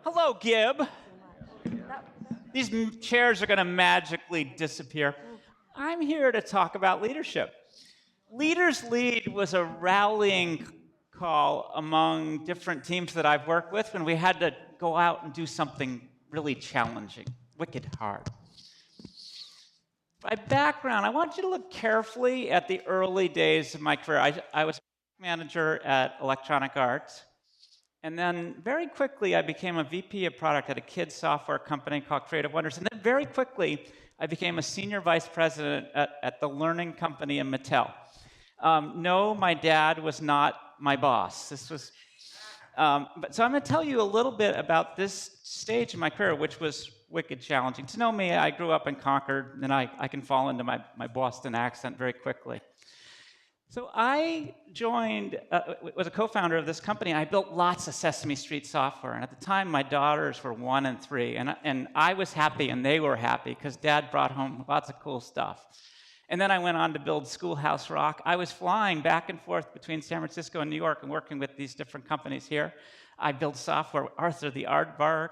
Hello, Gib. These chairs are going to magically disappear. I'm here to talk about leadership. Leaders Lead was a rallying call among different teams that I've worked with when we had to go out and do something really challenging, wicked hard. By background, I want you to look carefully at the early days of my career. I was manager at Electronic Arts. And then very quickly, I became a VP of product at a kids software company called Creative Wonders. And then very quickly, I became a senior vice president at the learning company in Mattel. No, my dad was not my boss. This was, so I'm going to tell you a little bit about this stage in my career, which was wicked challenging. To know me, I grew up in Concord, and I can fall into my Boston accent very quickly. So I joined, was a co-founder of this company. I built lots of Sesame Street software. And at the time, my daughters were 1 and 3. And I was happy, and they were happy, because Dad brought home lots of cool stuff. And then I went on to build Schoolhouse Rock. I was flying back and forth between San Francisco and New York and working with these different companies here. I built software, Arthur the Aardvark,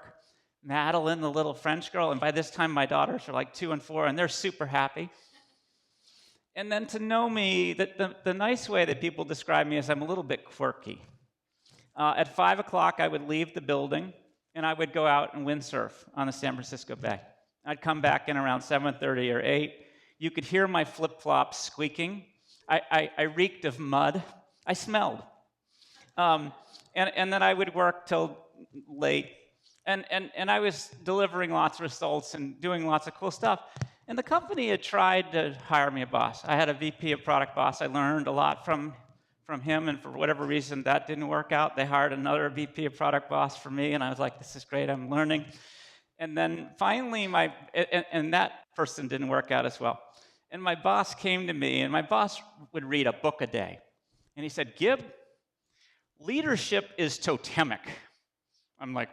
Madeline the little French girl. And by this time, my daughters are like 2 and 4, and they're super happy. And then to know me, the nice way that people describe me is I'm a little bit quirky. At 5 o'clock, I would leave the building, and I would go out and windsurf on the San Francisco Bay. I'd come back in around 7:30 or 8. You could hear my flip-flops squeaking. I reeked of mud. I smelled. And then I would work till late. And I was delivering lots of results and doing lots of cool stuff. And the company had tried to hire me a boss. I had a VP of product boss. I learned a lot from him, and for whatever reason, that didn't work out. They hired another VP of product boss for me, and I was like, this is great, I'm learning. And then finally, and that person didn't work out as well. And my boss came to me, and my boss would read a book a day. And he said, Gib, leadership is totemic. I'm like,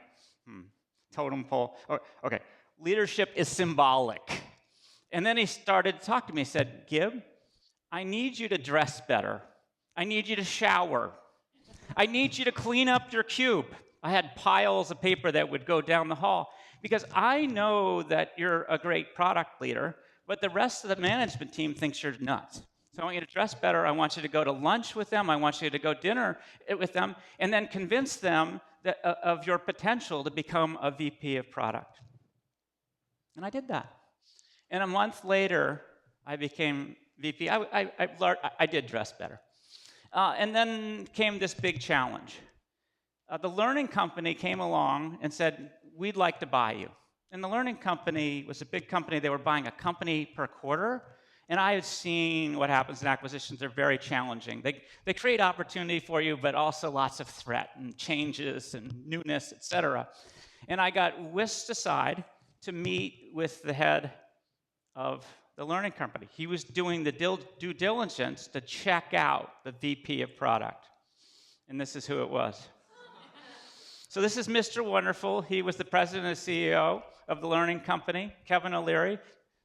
totem pole. Okay, leadership is symbolic. And then he started to talk to me. He said, Gib, I need you to dress better. I need you to shower. I need you to clean up your cube. I had piles of paper that would go down the hall because I know that you're a great product leader, but the rest of the management team thinks you're nuts. So I want you to dress better. I want you to go to lunch with them. I want you to go dinner with them, and then convince them that, of your potential to become a VP of product. And I did that. And a month later, I became VP. I did dress better. And then came this big challenge. The learning company came along and said, we'd like to buy you. And the learning company was a big company. They were buying a company per quarter. And I had seen what happens in acquisitions. They're very challenging. They create opportunity for you, but also lots of threat and changes and newness, et cetera. And I got whisked aside to meet with the head of the learning company. He was doing the due diligence to check out the VP of product. And this is who it was. So this is Mr. Wonderful. He was the president and CEO of the learning company, Kevin O'Leary.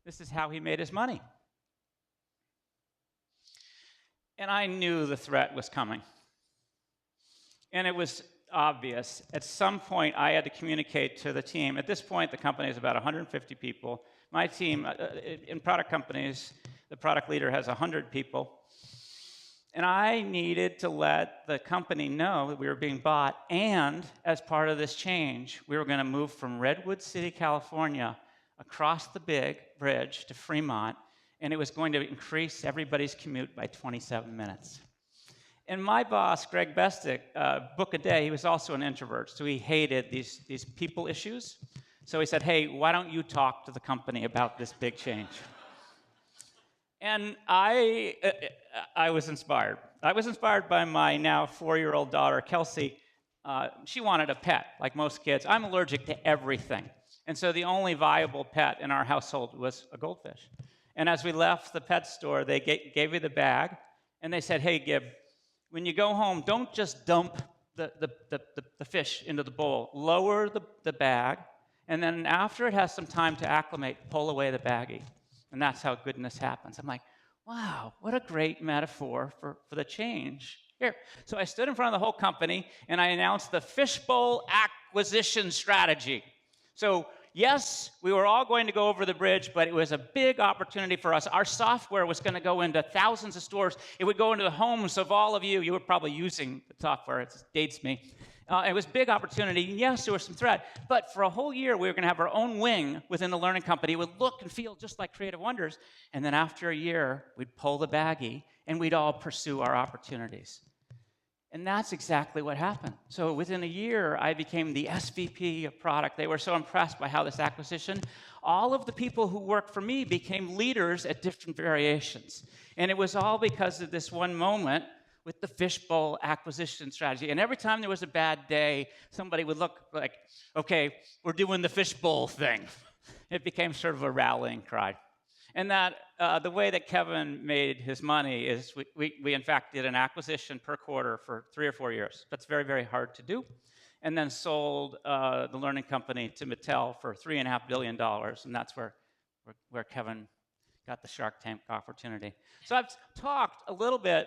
This is how he made his money. And I knew the threat was coming. And it was obvious. At some point, I had to communicate to the team. At this point, the company is about 150 people. My team, in product companies, the product leader has 100 people. And I needed to let the company know that we were being bought, and as part of this change, we were going to move from Redwood City, California, across the big bridge to Fremont, and it was going to increase everybody's commute by 27 minutes. And my boss, Greg Bestick, book a day, he was also an introvert, so he hated these people issues. So he said, hey, why don't you talk to the company about this big change? And I was inspired. I was inspired by my now 4-year-old daughter, Kelsey. She wanted a pet, like most kids. I'm allergic to everything. And so the only viable pet in our household was a goldfish. And as we left the pet store, they gave me the bag, and they said, hey, Gib, when you go home, don't just dump the fish into the bowl. Lower the bag, and then after it has some time to acclimate, pull away the baggie. And that's how goodness happens. I'm like, wow, what a great metaphor for the change here. So I stood in front of the whole company, and I announced the fishbowl acquisition strategy. So yes, we were all going to go over the bridge, but it was a big opportunity for us. Our software was going to go into thousands of stores. It would go into the homes of all of you. You were probably using the software. It dates me. It was a big opportunity. Yes, there was some threat, but for a whole year, we were going to have our own wing within the learning company. It would look and feel just like Creative Wonders. And then after a year, we'd pull the baggie, and we'd all pursue our opportunities. And that's exactly what happened. So within a year, I became the SVP of product. They were so impressed by how this acquisition, all of the people who worked for me became leaders at different variations. And it was all because of this one moment with the fishbowl acquisition strategy. And every time there was a bad day, somebody would look like, okay, we're doing the fishbowl thing. It became sort of a rallying cry. And that the way that Kevin made his money is we in fact did an acquisition per quarter for 3 or 4 years. That's very, very hard to do. And then sold the learning company to Mattel for $3.5 billion. And that's where Kevin got the Shark Tank opportunity. So I've talked a little bit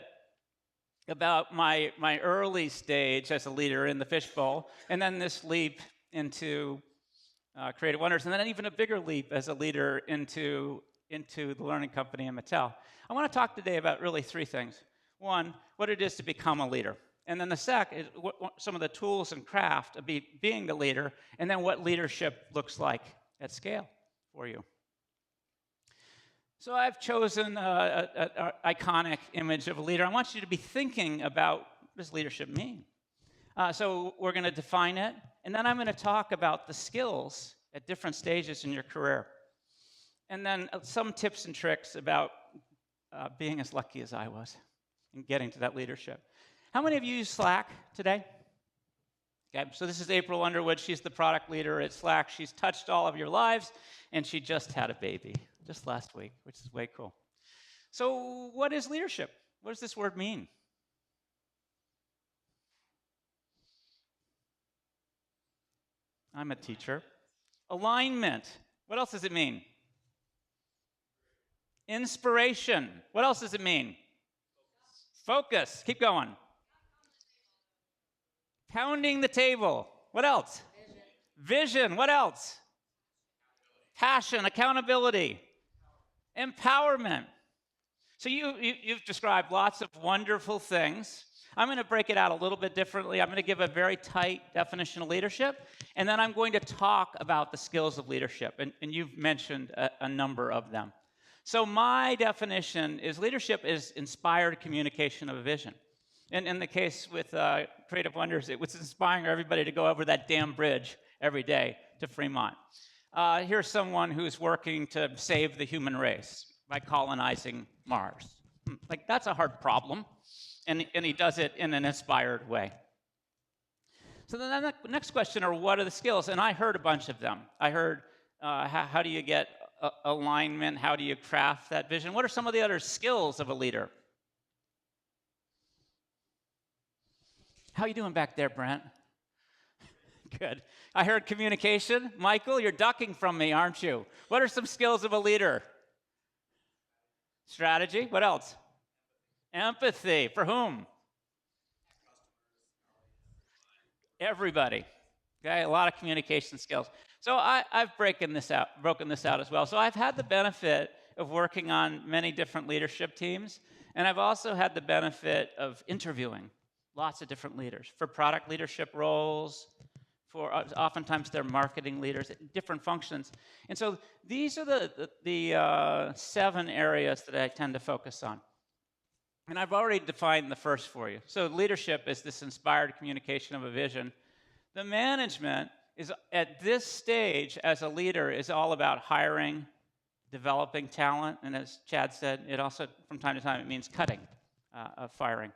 about my early stage as a leader in the fishbowl, and then this leap into Creative Wonders, and then even a bigger leap as a leader into the learning company and Mattel. I want to talk today about really 3 things. One, what it is to become a leader. And then the second is some of the tools and craft of being the leader, and then what leadership looks like at scale for you. So I've chosen an iconic image of a leader. I want you to be thinking about what does leadership mean? So we're going to define it, and then I'm going to talk about the skills at different stages in your career. And then some tips and tricks about being as lucky as I was in getting to that leadership. How many of you use Slack today? Okay, so this is April Underwood. She's the product leader at Slack. She's touched all of your lives, and she just had a baby just last week, which is way cool. So what is leadership? What does this word mean? I'm a teacher. Alignment. What else does it mean? Inspiration. What else does it mean? Focus. Keep going. Pounding the table. What else? Vision. What else? Passion, accountability, empowerment. So you've described lots of wonderful things. I'm going to break it out a little bit differently. I'm going to give a very tight definition of leadership, and then I'm going to talk about the skills of leadership, and you've mentioned a number of them. So my definition is leadership is inspired communication of a vision. And in the case with Creative Wonders, it was inspiring everybody to go over that damn bridge every day to Fremont. Here's someone who's working to save the human race by colonizing Mars. Like, that's a hard problem, and he does it in an inspired way. So then the next question are, what are the skills? And I heard a bunch of them. I heard, how do you get alignment? How do you craft that vision? What are some of the other skills of a leader? How are you doing back there, Brent? Good. I heard communication. Michael, you're ducking from me, aren't you? What are some skills of a leader? Strategy. What else? Empathy. For whom? Everybody. Okay, a lot of communication skills. So I've broken this out as well. So I've had the benefit of working on many different leadership teams, and I've also had the benefit of interviewing lots of different leaders for product leadership roles, for oftentimes they're marketing leaders, different functions. And so these are the 7 areas that I tend to focus on. And I've already defined the first for you. So leadership is this inspired communication of a vision. The management is, at this stage as a leader, is all about hiring, developing talent, and as Chad said, it also, from time to time, it means cutting, firing.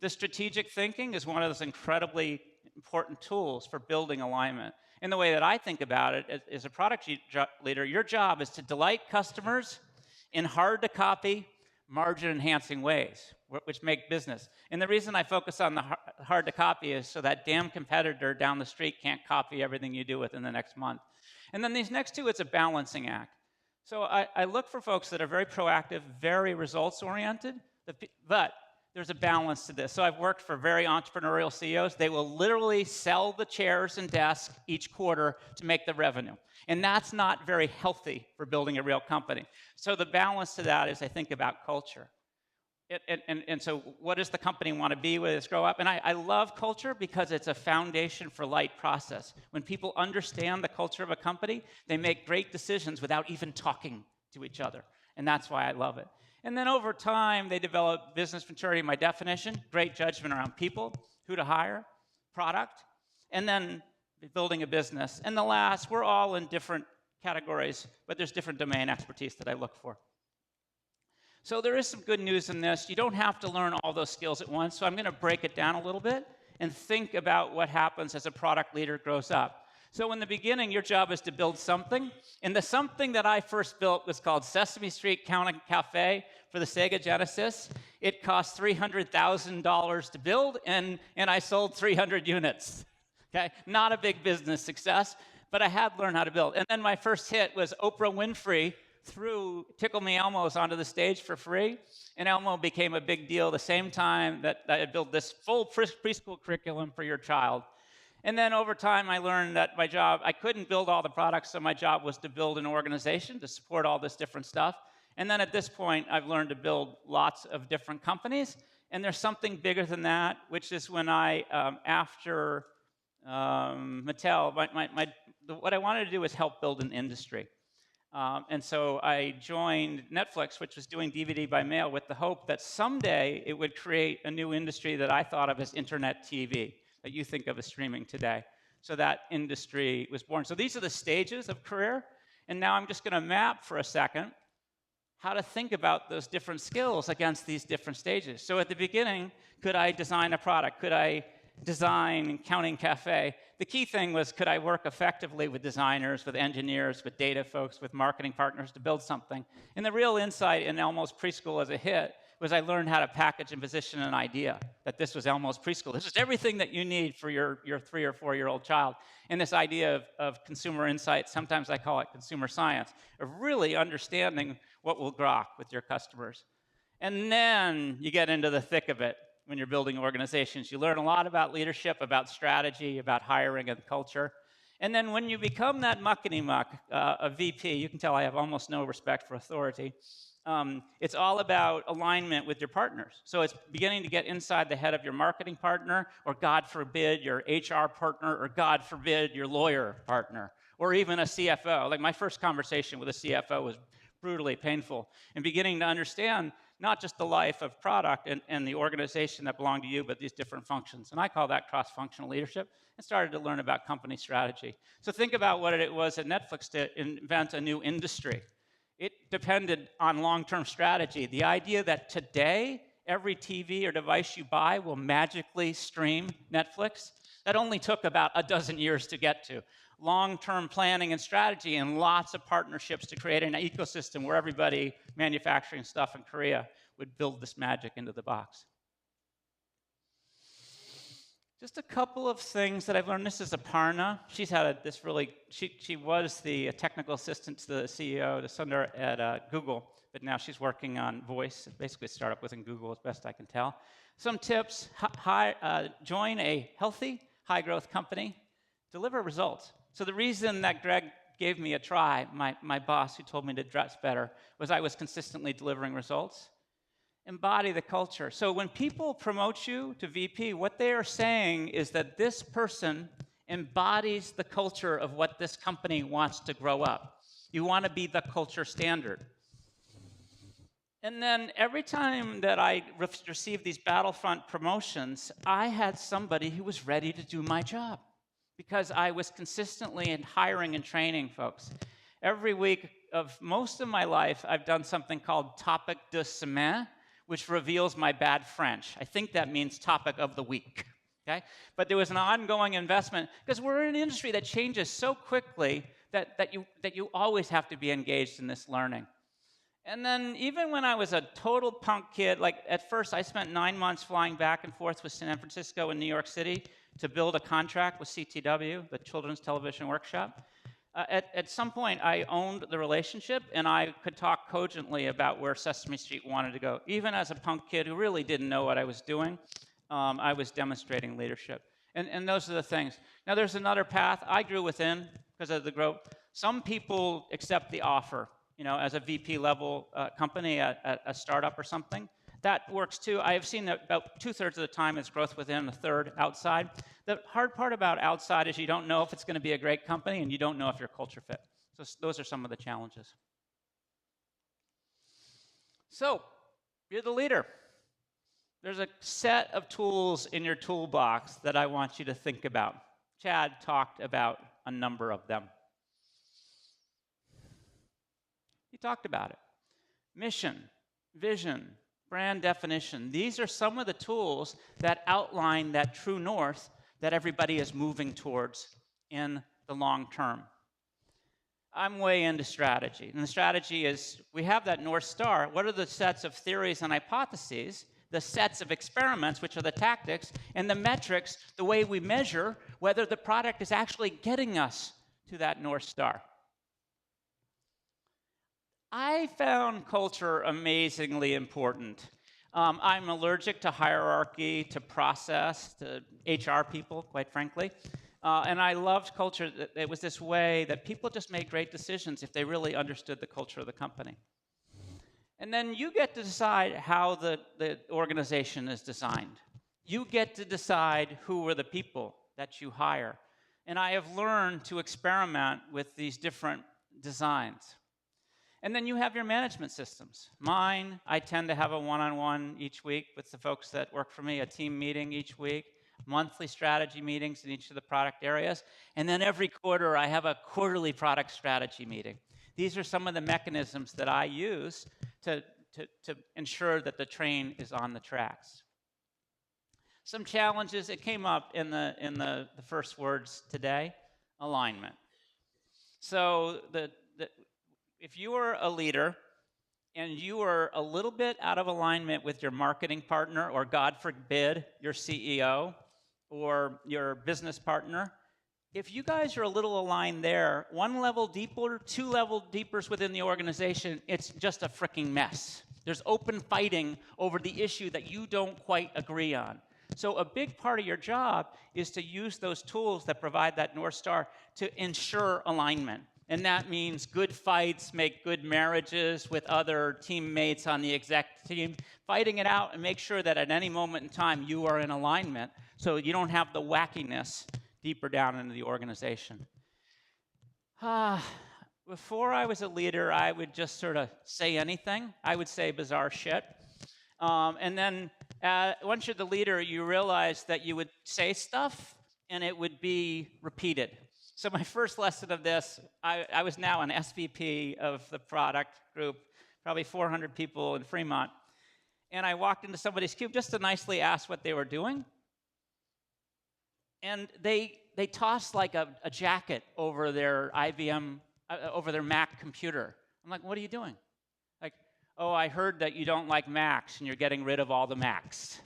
The strategic thinking is one of those incredibly important tools for building alignment. And the way that I think about it as a product leader, your job is to delight customers in hard-to-copy, margin-enhancing ways, which make business. And the reason I focus on the hard-to-copy is so that damn competitor down the street can't copy everything you do within the next month. And then these next 2, it's a balancing act. So I look for folks that are very proactive, very results-oriented, but there's a balance to this. So I've worked for very entrepreneurial CEOs. They will literally sell the chairs and desks each quarter to make the revenue. And that's not very healthy for building a real company. So the balance to that is I think about culture. And so what does the company want to be when it's grow up? And I love culture because it's a foundation for light process. When people understand the culture of a company, they make great decisions without even talking to each other. And that's why I love it. And then over time, they develop business maturity, my definition, great judgment around people, who to hire, product, and then building a business. And the last, we're all in different categories, but there's different domain expertise that I look for. So there is some good news in this. You don't have to learn all those skills at once, so I'm going to break it down a little bit and think about what happens as a product leader grows up. So in the beginning, your job is to build something. And the something that I first built was called Sesame Street Counting Cafe for the Sega Genesis. It cost $300,000 to build, and I sold 300 units. Okay, not a big business success, but I had learned how to build. And then my first hit was Oprah Winfrey threw Tickle Me Elmo's onto the stage for free, and Elmo became a big deal the same time that I had built this full preschool curriculum for your child. And then over time, I learned that my job, I couldn't build all the products, so my job was to build an organization to support all this different stuff. And then at this point, I've learned to build lots of different companies. And there's something bigger than that, which is when I, after Mattel, what I wanted to do was help build an industry. And so I joined Netflix, which was doing DVD by mail, with the hope that someday it would create a new industry that I thought of as internet TV, that you think of as streaming today. So that industry was born. So these are the stages of career. And now I'm just going to map for a second how to think about those different skills against these different stages. So at the beginning, could I design a product? Could I design Counting Cafe? The key thing was, could I work effectively with designers, with engineers, with data folks, with marketing partners to build something? And the real insight in Elmo's Preschool as a hit was I learned how to package and position an idea, that this was Elmo's Preschool. This is everything that you need for your 3 or 4-year-old child. And this idea of consumer insight, sometimes I call it consumer science, of really understanding what will grok with your customers. And then you get into the thick of it when you're building organizations. You learn a lot about leadership, about strategy, about hiring and culture. And then when you become that muckety-muck, a VP, you can tell I have almost no respect for authority. It's all about alignment with your partners. So it's beginning to get inside the head of your marketing partner, or God forbid, your HR partner, or God forbid, your lawyer partner, or even a CFO. Like my first conversation with a CFO was brutally painful, and beginning to understand not just the life of product and the organization that belong to you, but these different functions. And I call that cross-functional leadership, and started to learn about company strategy. So think about what it was at Netflix to invent a new industry. It depended on long-term strategy. The idea that today, every TV or device you buy will magically stream Netflix, that only took about a dozen years to get to. Long-term planning and strategy and lots of partnerships to create an ecosystem where everybody manufacturing stuff in Korea would build this magic into the box. Just a couple of things that I've learned. This is Aparna. She's had she was the technical assistant to the CEO, to Sundar at Google, but now she's working on voice, basically a startup within Google as best I can tell. Some tips: join a healthy, high-growth company, deliver results. So the reason that Greg gave me a try, my boss who told me to dress better, was I was consistently delivering results. Embody the culture. So when people promote you to VP, what they are saying is that this person embodies the culture of what this company wants to grow up. You want to be the culture standard. And then every time that I received these Battlefront promotions, I had somebody who was ready to do my job, because I was consistently in hiring and training folks. Every week of most of my life, I've done something called Topic de Semaine, which reveals my bad French. I think that means topic of the week, okay? But there was an ongoing investment, because we're in an industry that changes so quickly that you always have to be engaged in this learning. And then even when I was a total punk kid, like at first I spent 9 months flying back and forth with San Francisco and New York City to build a contract with CTW, the Children's Television Workshop. At some point, I owned the relationship, and I could talk cogently about where Sesame Street wanted to go. Even as a punk kid who really didn't know what I was doing, I was demonstrating leadership. And those are the things. Now, there's another path. I grew within because of the growth. Some people accept the offer, as a VP level company at a startup or something. That works too. I have seen that about 2/3 of the time it's growth within, a third outside. The hard part about outside is you don't know if it's going to be a great company and you don't know if your culture fit. So those are some of the challenges. So you're the leader. There's a set of tools in your toolbox that I want you to think about. Chad talked about a number of them. He talked about it. Mission, vision, brand definition. These are some of the tools that outline that true north that everybody is moving towards in the long term. I'm way into strategy. And the strategy is, we have that North Star. What are the sets of theories and hypotheses, the sets of experiments, which are the tactics, and the metrics, the way we measure whether the product is actually getting us to that North Star. I found culture amazingly important. I'm allergic to hierarchy, to process, to HR people, quite frankly. And I loved culture. It was this way that people just made great decisions if they really understood the culture of the company. And then you get to decide how the organization is designed. You get to decide who are the people that you hire. And I have learned to experiment with these different designs. And then you have your management systems. Mine, I tend to have a one-on-one each week with the folks that work for me, a team meeting each week, monthly strategy meetings in each of the product areas, and then every quarter I have a quarterly product strategy meeting. These are some of the mechanisms that I use to ensure that the train is on the tracks. Some challenges, it came up in the first words today, alignment. So if you are a leader and you are a little bit out of alignment with your marketing partner, or God forbid, your CEO or your business partner, if you guys are a little aligned there, one level deeper, two level deepers within the organization, it's just a freaking mess. There's open fighting over the issue that you don't quite agree on. So a big part of your job is to use those tools that provide that North Star to ensure alignment. And that means good fights make good marriages with other teammates on the exec team, fighting it out and make sure that at any moment in time you are in alignment so you don't have the wackiness deeper down into the organization. Before I was a leader, I would just sort of say anything. I would say bizarre shit. And then once you're the leader, you realize that you would say stuff and it would be repeated. So my first lesson of this, I was now an SVP of the product group, probably 400 people in Fremont. And I walked into somebody's cube just to nicely ask what they were doing. And they tossed like a jacket over their IBM, over their Mac computer. I'm like, what are you doing? Like, oh, I heard that you don't like Macs and you're getting rid of all the Macs.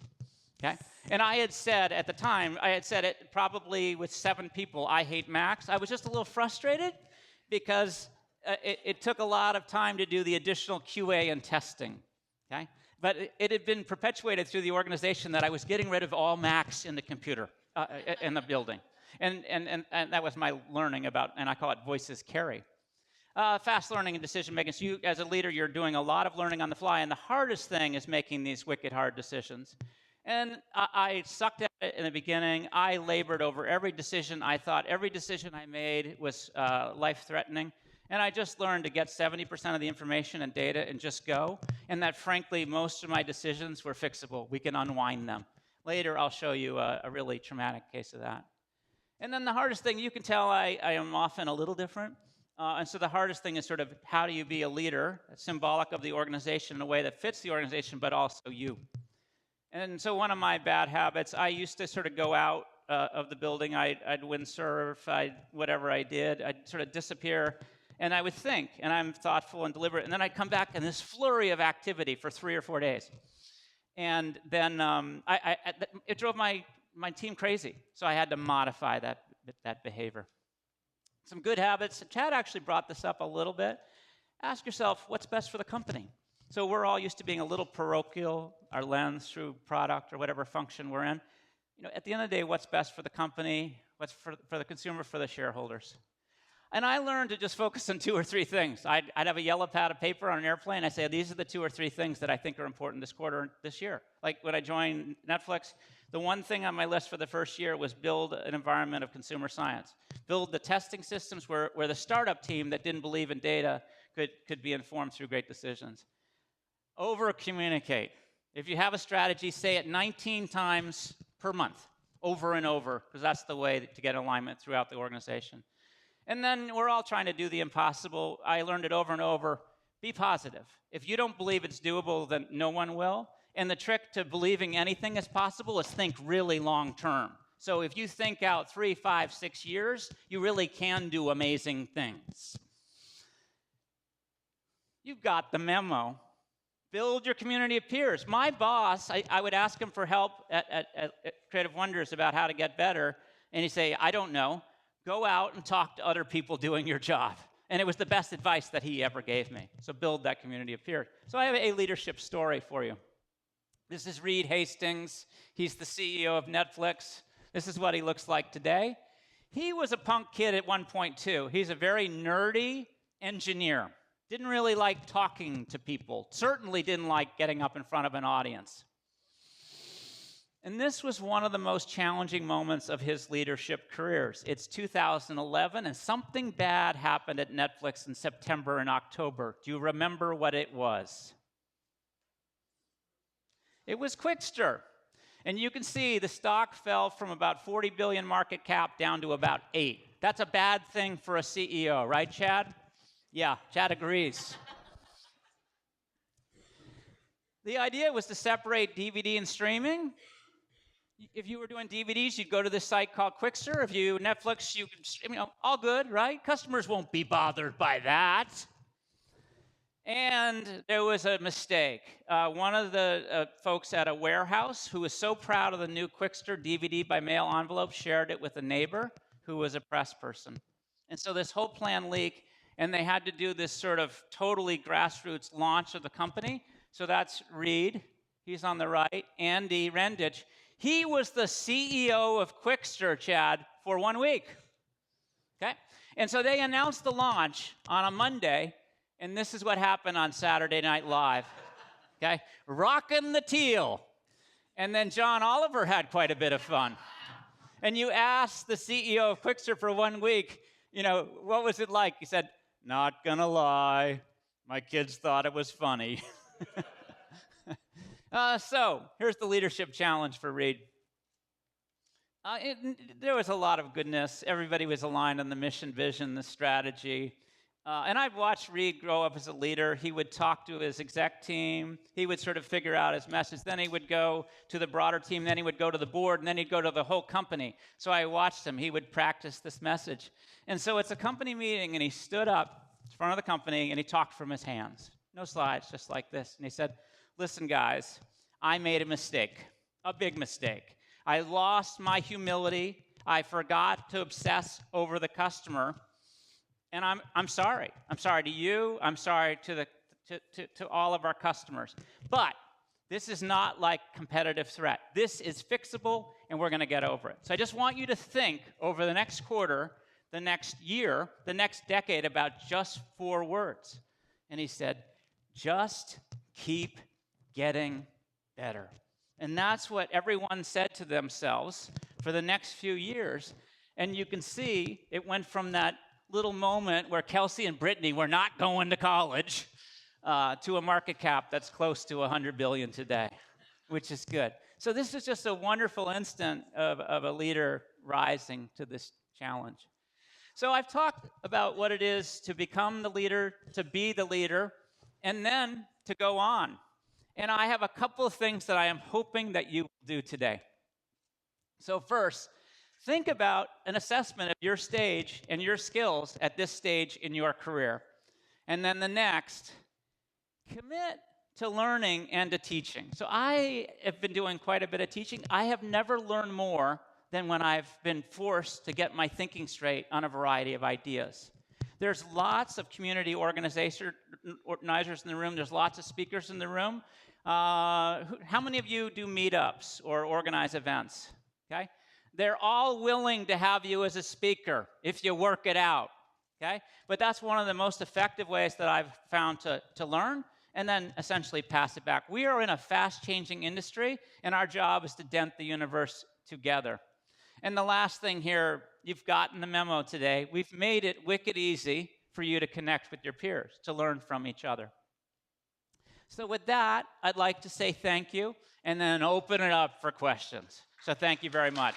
Okay? And I had said at the time, I had said it probably with 7 people, I hate Macs. I was just a little frustrated because it took a lot of time to do the additional QA and testing. Okay? But it had been perpetuated through the organization that I was getting rid of all Macs in the computer, in the building. And that was my learning about, and I call it voices carry. Fast learning and decision making. So you, as a leader, you're doing a lot of learning on the fly, and the hardest thing is making these wicked hard decisions. And I sucked at it in the beginning. I labored over every decision. I thought every decision I made was life-threatening. And I just learned to get 70% of the information and data and just go. And that, frankly, most of my decisions were fixable. We can unwind them. Later, I'll show you a really traumatic case of that. And then the hardest thing, you can tell I am often a little different. And so the hardest thing is sort of how do you be a leader, symbolic of the organization in a way that fits the organization, but also you. And so one of my bad habits, I used to sort of go out of the building. I'd windsurf, whatever I did. I'd sort of disappear, and I would think, and I'm thoughtful and deliberate, and then I'd come back in this flurry of activity for 3 or 4 days. And then it drove my team crazy, so I had to modify that behavior. Some good habits. Chad actually brought this up a little bit. Ask yourself, what's best for the company? So we're all used to being a little parochial, our lens through product or whatever function we're in. At the end of the day, what's best for the company, what's for the consumer, for the shareholders. And I learned to just focus on 2 or 3 things. I'd have a yellow pad of paper on an airplane. I say, these are the 2 or 3 things that I think are important this quarter, this year. Like when I joined Netflix, the one thing on my list for the first year was build an environment of consumer science. Build the testing systems where the startup team that didn't believe in data could be informed through great decisions. Over-communicate. If you have a strategy, say it 19 times per month, over and over, because that's the way to get alignment throughout the organization. And then we're all trying to do the impossible. I learned it over and over. Be positive. If you don't believe it's doable, then no one will. And the trick to believing anything is possible is think really long term. So if you think out 3, 5, 6 years, you really can do amazing things. You've got the memo. Build your community of peers. My boss, I would ask him for help at Creative Wonders about how to get better, and he'd say, I don't know. Go out and talk to other people doing your job. And it was the best advice that he ever gave me. So build that community of peers. So I have a leadership story for you. This is Reed Hastings. He's the CEO of Netflix. This is what he looks like today. He was a punk kid at one point, too. He's a very nerdy engineer. Didn't really like talking to people. Certainly didn't like getting up in front of an audience. And this was one of the most challenging moments of his leadership careers. It's 2011, and something bad happened at Netflix in September and October. Do you remember what it was? It was Qwikster. And you can see the stock fell from about 40 billion market cap down to about 8. That's a bad thing for a CEO, right, Chad? Yeah, Chad agrees. The idea was to separate DVD and streaming. If you were doing DVDs, you'd go to this site called Qwikster. If you Netflix, you could, all good, right? Customers won't be bothered by that. And there was a mistake. One of the folks at a warehouse who was so proud of the new Qwikster DVD by mail envelope shared it with a neighbor who was a press person. And so this whole plan leaked, and they had to do this sort of totally grassroots launch of the company. So that's Reed. He's on the right. Andy Rendich. He was the CEO of Qwikster, Chad, for 1 week. Okay? And so they announced the launch on a Monday, and this is what happened on Saturday Night Live. Okay? Rockin' the teal. And then John Oliver had quite a bit of fun. And you asked the CEO of Qwikster for 1 week, what was it like? He said, not gonna lie, my kids thought it was funny. So here's the leadership challenge for Reed. There was a lot of goodness. Everybody was aligned on the mission, vision, the strategy. And I've watched Reed grow up as a leader. He would talk to his exec team. He would sort of figure out his message. Then he would go to the broader team. Then he would go to the board. And then he'd go to the whole company. So I watched him. He would practice this message. And so it's a company meeting, and he stood up in front of the company, and he talked from his hands. No slides, just like this. And he said, listen, guys, I made a mistake, a big mistake. I lost my humility. I forgot to obsess over the customer. And I'm sorry. I'm sorry to you. I'm sorry to all of our customers. But this is not like competitive threat. This is fixable, and we're going to get over it. So I just want you to think over the next quarter, the next year, the next decade about just 4 words. And he said, just keep getting better. And that's what everyone said to themselves for the next few years. And you can see it went from that little moment where Kelsey and Brittany were not going to college to a market cap that's close to 100 billion today, which is good. So this is just a wonderful instant of a leader rising to this challenge. So I've talked about what it is to become the leader, to be the leader, and then to go on. And I have a couple of things that I am hoping that you will do today. So first, think about an assessment of your stage and your skills at this stage in your career. And then the next, commit to learning and to teaching. So I have been doing quite a bit of teaching. I have never learned more than when I've been forced to get my thinking straight on a variety of ideas. There's lots of community organizers in the room. There's lots of speakers in the room. How many of you do meetups or organize events? Okay? They're all willing to have you as a speaker if you work it out. Okay? But that's one of the most effective ways that I've found to learn and then essentially pass it back. We are in a fast-changing industry, and our job is to dent the universe together. And the last thing here, you've gotten the memo today. We've made it wicked easy for you to connect with your peers, to learn from each other. So with that, I'd like to say thank you and then open it up for questions. So thank you very much.